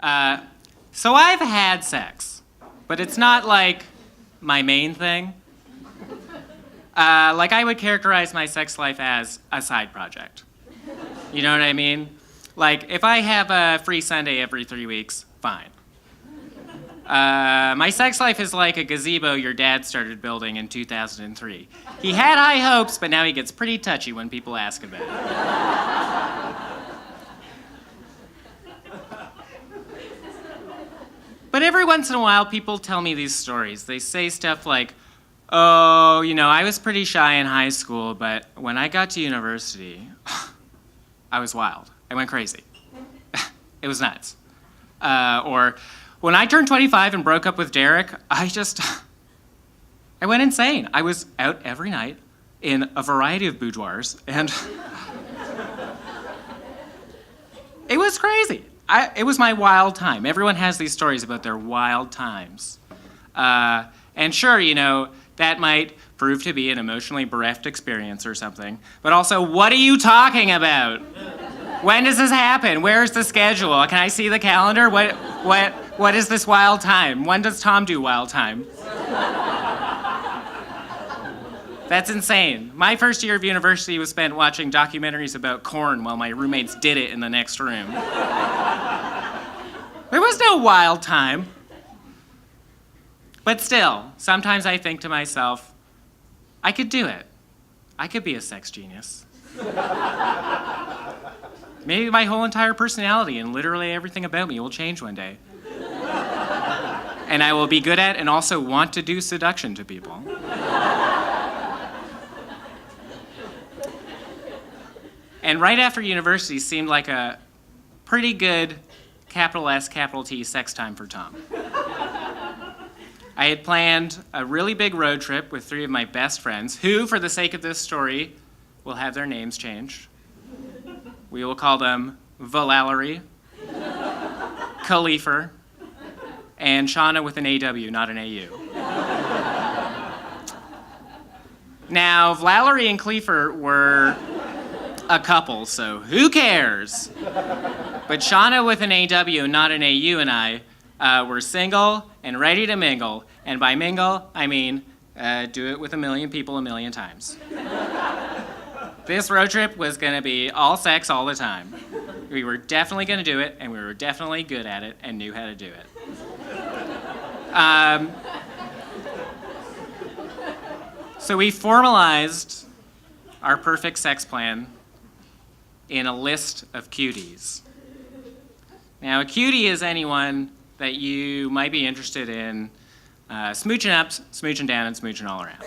So I've had sex, but it's not like my main thing. Like I would characterize my sex life as a side project. You know what I mean? Like if I have a free Sunday every 3 weeks, fine. My sex life is like a gazebo your dad started building in 2003. He had high hopes, but now he gets pretty touchy when people ask about it. But every once in a while, people tell me these stories. They say stuff like, oh, I was pretty shy in high school, but when I got to university, I was wild. I went crazy. It was nuts. Or when I turned 25 and broke up with Derek, I went insane. I was out every night in a variety of boudoirs, and it was crazy. It was my wild time. Everyone has these stories about their wild times. And sure, that might prove to be an emotionally bereft experience or something, but also, what are you talking about? When does this happen? Where's the schedule? Can I see the calendar? What is this wild time? When does Tom do wild time? That's insane. My first year of university was spent watching documentaries about corn while my roommates did it in the next room. There was no wild time. But still, sometimes I think to myself, I could do it. I could be a sex genius. Maybe my whole entire personality and literally everything about me will change one day. And I will be good at and also want to do seduction to people. And right after university seemed like a pretty good capital S, capital T sex time for Tom. I had planned a really big road trip with 3 of my best friends, who, for the sake of this story, will have their names changed. We will call them Valalary, Khalifer, and Shauna with an AW, not an AU. Now, Valalary and Khalifer were a couple, so who cares? But Shauna with an AW, not an AU, and I were single and ready to mingle. And by mingle, I mean do it with 1 million people 1 million times. This road trip was going to be all sex all the time. We were definitely going to do it, and we were definitely good at it and knew how to do it. So we formalized our perfect sex plan in a list of cuties. Now, a cutie is anyone that you might be interested in smooching up, smooching down, and smooching all around.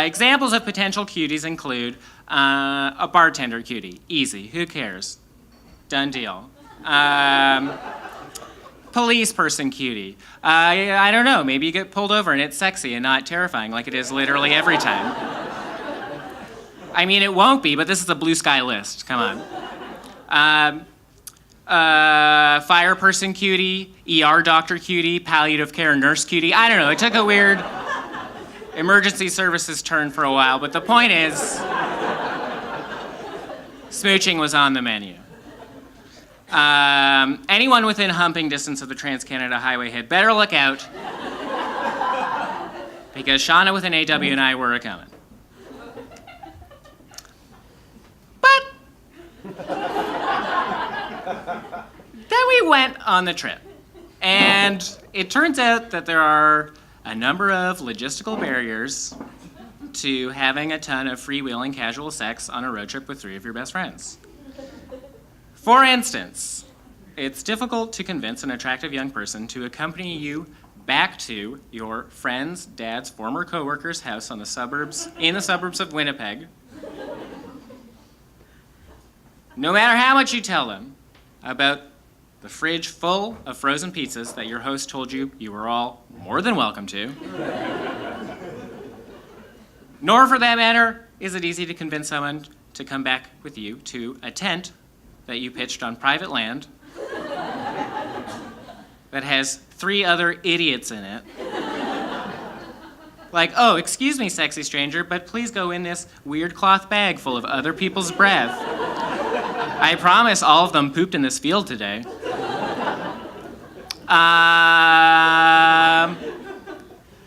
Examples of potential cuties include a bartender cutie. Easy. Who cares? Done deal. Police person cutie. I don't know. Maybe you get pulled over and it's sexy and not terrifying like it is literally every time. I mean, it won't be, but this is a blue sky list. Come on. Fire person cutie, ER doctor cutie, palliative care nurse cutie. I don't know. It took a weird emergency services turn for a while, but the point is, smooching was on the menu. Anyone within humping distance of the Trans-Canada Highway had better look out, because Shauna with an AW and I were a-coming. But then we went on the trip, and it turns out that there are a number of logistical barriers to having a ton of freewheeling casual sex on a road trip with 3 of your best friends. For instance, it's difficult to convince an attractive young person to accompany you back to your friend's dad's former coworker's house in the suburbs of Winnipeg. No matter how much you tell them about the fridge full of frozen pizzas that your host told you you were all more than welcome to. Nor, for that matter, is it easy to convince someone to come back with you to a tent that you pitched on private land that has 3 other idiots in it. Like, oh, excuse me, sexy stranger, but please go in this weird cloth bag full of other people's breath. I promise all of them pooped in this field today.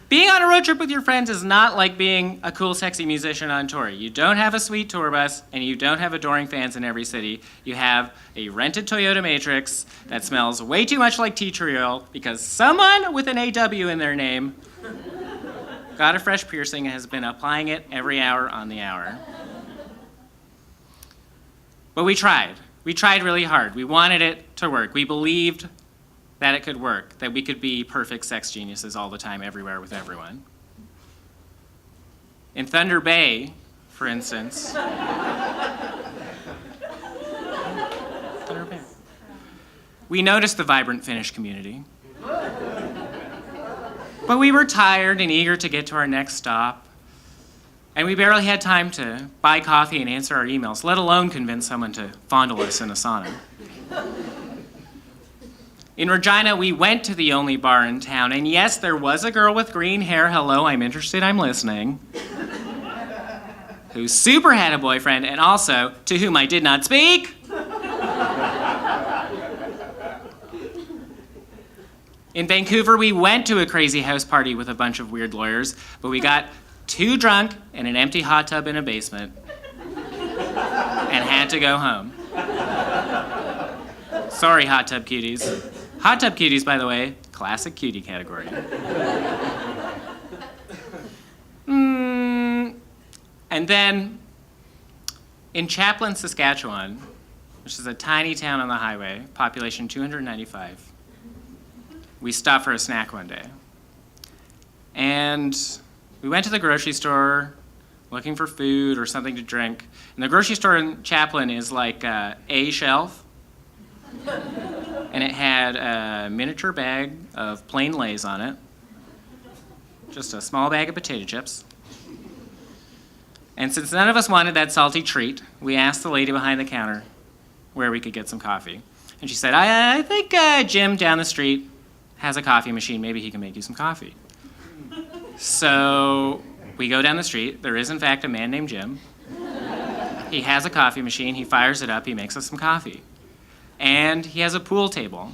Being on a road trip with your friends is not like being a cool, sexy musician on tour. You don't have a sweet tour bus, and you don't have adoring fans in every city. You have a rented Toyota Matrix that smells way too much like tea tree oil because someone with an AW in their name got a fresh piercing and has been applying it every hour on the hour. But we tried. We tried really hard. We wanted it to work. We believed that it could work, that we could be perfect sex geniuses all the time, everywhere, with everyone. In Thunder Bay, for instance, Thunder Bay, we noticed the vibrant Finnish community. But we were tired and eager to get to our next stop, and we barely had time to buy coffee and answer our emails, let alone convince someone to fondle us in a sauna. In Regina, we went to the only bar in town, and yes, there was a girl with green hair, hello, I'm interested, I'm listening, who super had a boyfriend, and also, to whom I did not speak. In Vancouver, we went to a crazy house party with a bunch of weird lawyers, but we got too drunk in an empty hot tub in a basement and had to go home. Sorry, hot tub cuties. Hot tub cuties, by the way, classic cutie category. And then in Chaplin, Saskatchewan, which is a tiny town on the highway, population 295, we stopped for a snack one day. And we went to the grocery store looking for food or something to drink. And the grocery store in Chaplin is like a shelf. And it had a miniature bag of plain Lay's on it. Just a small bag of potato chips. And since none of us wanted that salty treat, we asked the lady behind the counter where we could get some coffee. And she said, I think Jim down the street has a coffee machine. Maybe he can make you some coffee. So we go down the street. There is, in fact, a man named Jim. He has a coffee machine. He fires it up. He makes us some coffee. And he has a pool table.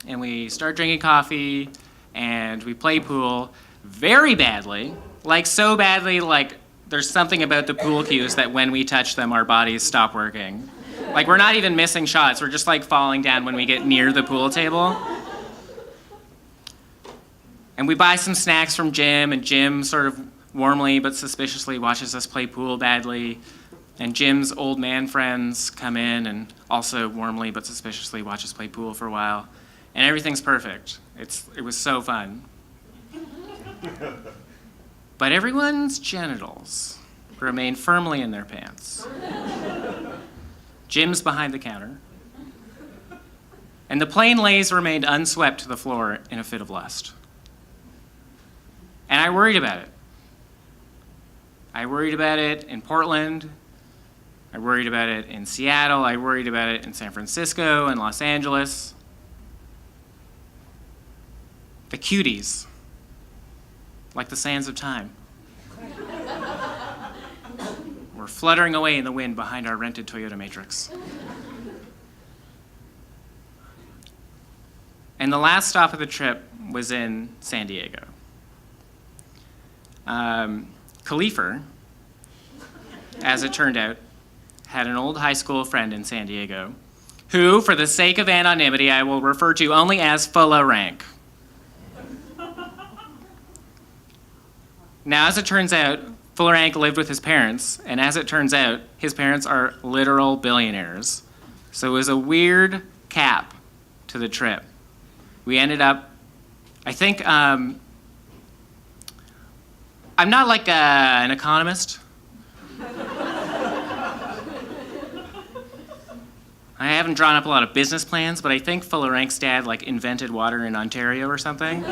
And we start drinking coffee, and we play pool very badly. Like, so badly, like, there's something about the pool cues that when we touch them, our bodies stop working. Like, we're not even missing shots. We're just, like, falling down when we get near the pool table. And we buy some snacks from Jim, and Jim sort of warmly but suspiciously watches us play pool badly. And Jim's old man friends come in and also warmly but suspiciously watch us play pool for a while. And everything's perfect. It was so fun. But everyone's genitals remain firmly in their pants. Jim's behind the counter. And the plain Lay's remained unswept to the floor in a fit of lust. And I worried about it. I worried about it in Portland. I worried about it in Seattle. I worried about it in San Francisco and Los Angeles. The cuties, like the sands of time, were fluttering away in the wind behind our rented Toyota Matrix. And the last stop of the trip was in San Diego. Khalifer, as it turned out, had an old high school friend in San Diego who, for the sake of anonymity, I will refer to only as Fulla Rank. Now, as it turns out, Fulla Rank lived with his parents, and as it turns out, his parents are literal billionaires. So it was a weird cap to the trip. We ended up, I think, I'm not like an economist. I haven't drawn up a lot of business plans, but I think Fulla Rank's dad like invented water in Ontario or something.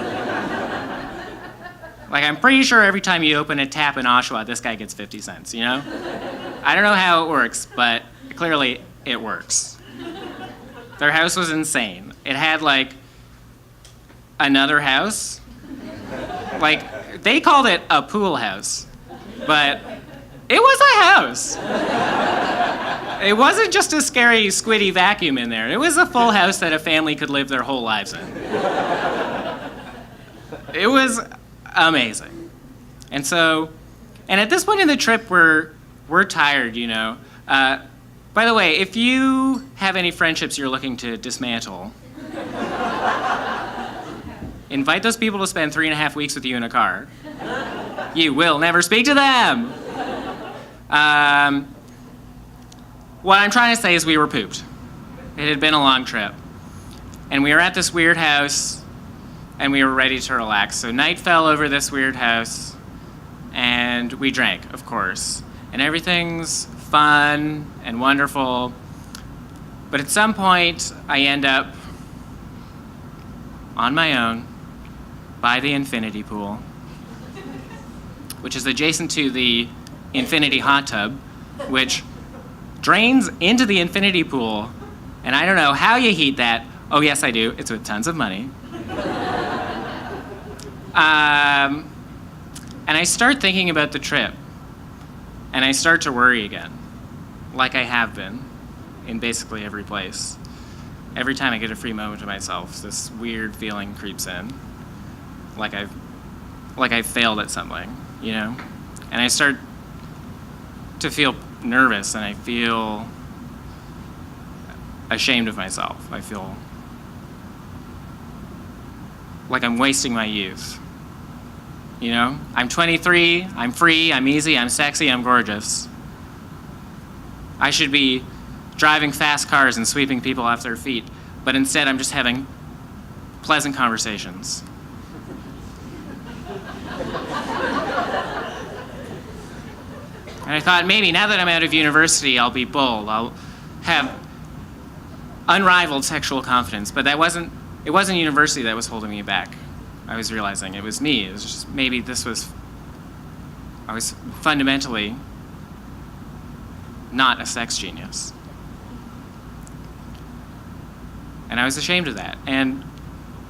Like, I'm pretty sure every time you open a tap in Oshawa, this guy gets 50 cents, you know? I don't know how it works, but clearly it works. Their house was insane. It had like another house. Like, they called it a pool house, but it was a house. It wasn't just a scary, squiddy vacuum in there. It was a full house that a family could live their whole lives in. It was amazing. And at this point in the trip, we're tired, you know. By the way, if you have any friendships you're looking to dismantle, invite those people to spend 3.5 weeks with you in a car. You will never speak to them. What I'm trying to say is we were pooped. It had been a long trip. And we were at this weird house, and we were ready to relax. So night fell over this weird house, and we drank, of course. And everything's fun and wonderful. But at some point, I end up on my own by the infinity pool, which is adjacent to the infinity hot tub, which drains into the infinity pool. And I don't know how you heat that. Oh, yes, I do. It's with tons of money. And I start thinking about the trip. And I start to worry again, like I have been in basically every place. Every time I get a free moment to myself, this weird feeling creeps in, like I've failed at something, you know? And I start to feel nervous, and I feel ashamed of myself. I feel like I'm wasting my youth. You know, I'm 23, I'm free, I'm easy, I'm sexy, I'm gorgeous. I should be driving fast cars and sweeping people off their feet, but instead I'm just having pleasant conversations. And I thought maybe now that I'm out of university, I'll be bold. I'll have unrivaled sexual confidence, but it wasn't university that was holding me back. I was realizing it was me. It was just maybe I was fundamentally not a sex genius. And I was ashamed of that. And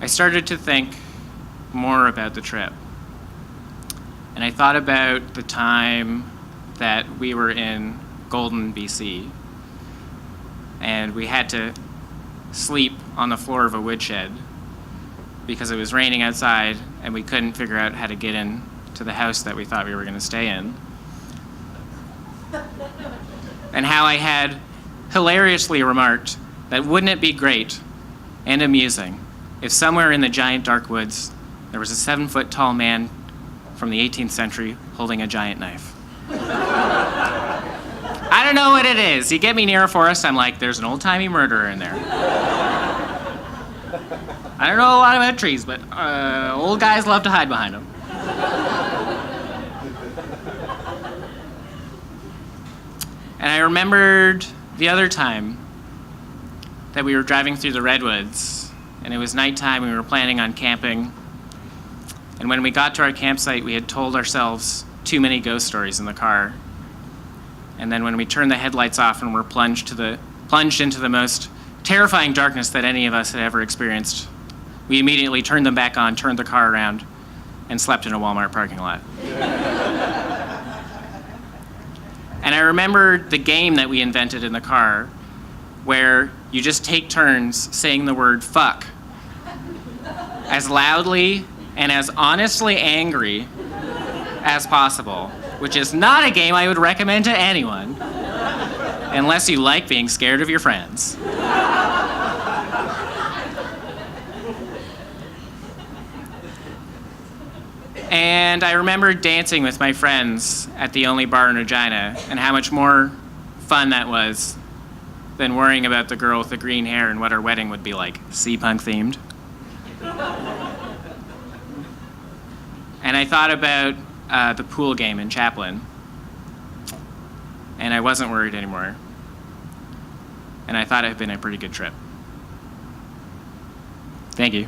I started to think more about the trip. And I thought about the time that we were in Golden, BC. And we had to sleep on the floor of a woodshed because it was raining outside and we couldn't figure out how to get in to the house that we thought we were going to stay in. And how I had hilariously remarked that wouldn't it be great and amusing if somewhere in the giant dark woods there was a 7-foot-tall man from the 18th century holding a giant knife. I don't know what it is. You get me near a forest, I'm like, there's an old-timey murderer in there. I don't know a lot about trees, but old guys love to hide behind them. And I remembered the other time that we were driving through the redwoods, and it was nighttime, we were planning on camping. And when we got to our campsite, we had told ourselves too many ghost stories in the car. And then when we turned the headlights off and were plunged into the most terrifying darkness that any of us had ever experienced, we immediately turned them back on, turned the car around, and slept in a Walmart parking lot. And I remembered the game that we invented in the car, where you just take turns saying the word fuck as loudly and as honestly angry as possible, which is not a game I would recommend to anyone unless you like being scared of your friends. And I remember dancing with my friends at the only bar in Regina, and how much more fun that was than worrying about the girl with the green hair and what our wedding would be like, sea-punk themed. And I thought about the pool game in Chaplin, and I wasn't worried anymore. And I thought it had been a pretty good trip. Thank you.